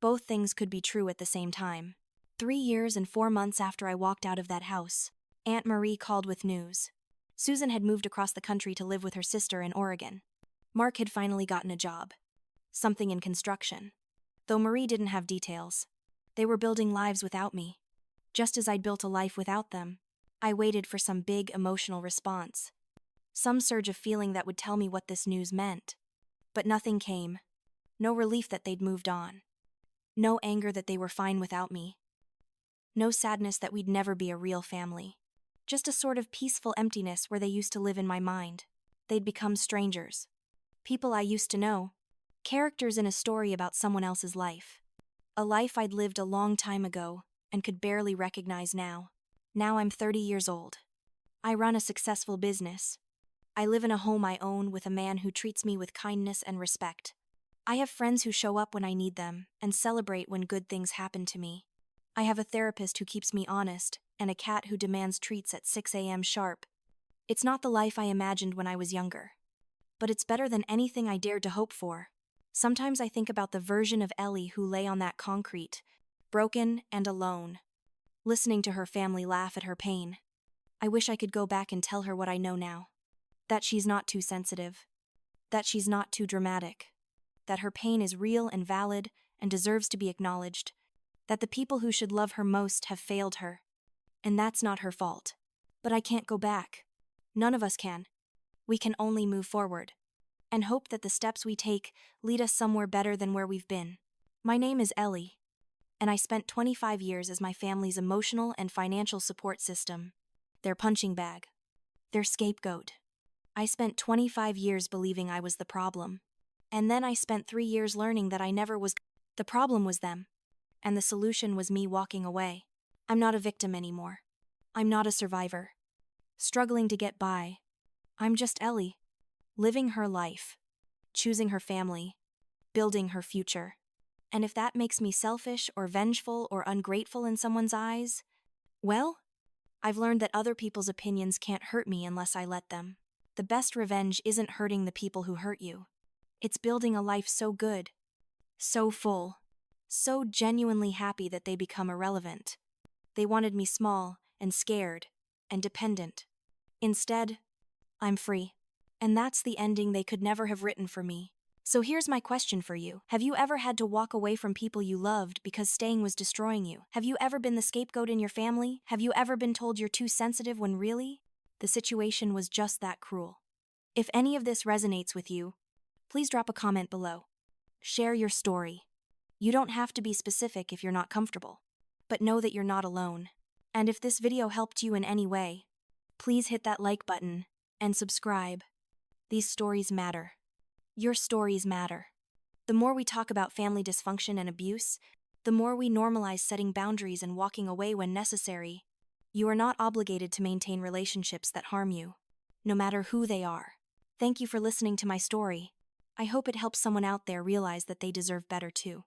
Both things could be true at the same time. 3 years and 4 months after I walked out of that house, Aunt Marie called with news. Susan had moved across the country to live with her sister in Oregon. Mark had finally gotten a job, something in construction. Though Marie didn't have details, they were building lives without me, just as I'd built a life without them. I waited for some big emotional response, some surge of feeling that would tell me what this news meant. But nothing came. No relief that they'd moved on. No anger that they were fine without me. No sadness that we'd never be a real family. Just a sort of peaceful emptiness where they used to live in my mind. They'd become strangers. People I used to know. Characters in a story about someone else's life. A life I'd lived a long time ago and could barely recognize now. Now I'm 30 years old. I run a successful business. I live in a home I own with a man who treats me with kindness and respect. I have friends who show up when I need them and celebrate when good things happen to me. I have a therapist who keeps me honest and a cat who demands treats at 6 a.m. sharp. It's not the life I imagined when I was younger, but it's better than anything I dared to hope for. Sometimes I think about the version of Ellie who lay on that concrete, broken and alone, listening to her family laugh at her pain. I wish I could go back and tell her what I know now. That she's not too sensitive. That she's not too dramatic. That her pain is real and valid and deserves to be acknowledged. That the people who should love her most have failed her. And that's not her fault. But I can't go back. None of us can. We can only move forward and hope that the steps we take lead us somewhere better than where we've been. My name is Ellie, and I spent 25 years as my family's emotional and financial support system, their punching bag, their scapegoat. I spent 25 years believing I was the problem, and then I spent 3 years learning that I never was. The problem was them, and the solution was me walking away. I'm not a victim anymore. I'm not a survivor, struggling to get by. I'm just Ellie, living her life, choosing her family, building her future. And if that makes me selfish or vengeful or ungrateful in someone's eyes, well, I've learned that other people's opinions can't hurt me unless I let them. The best revenge isn't hurting the people who hurt you. It's building a life so good, so full, so genuinely happy that they become irrelevant. They wanted me small and scared and dependent. Instead, I'm free. And that's the ending they could never have written for me. So here's my question for you. Have you ever had to walk away from people you loved because staying was destroying you? Have you ever been the scapegoat in your family? Have you ever been told you're too sensitive when really, the situation was just that cruel? If any of this resonates with you, please drop a comment below. Share your story. You don't have to be specific if you're not comfortable, but know that you're not alone. And if this video helped you in any way, please hit that like button and subscribe. These stories matter. Your stories matter. The more we talk about family dysfunction and abuse, the more we normalize setting boundaries and walking away when necessary. You are not obligated to maintain relationships that harm you, no matter who they are. Thank you for listening to my story. I hope it helps someone out there realize that they deserve better too.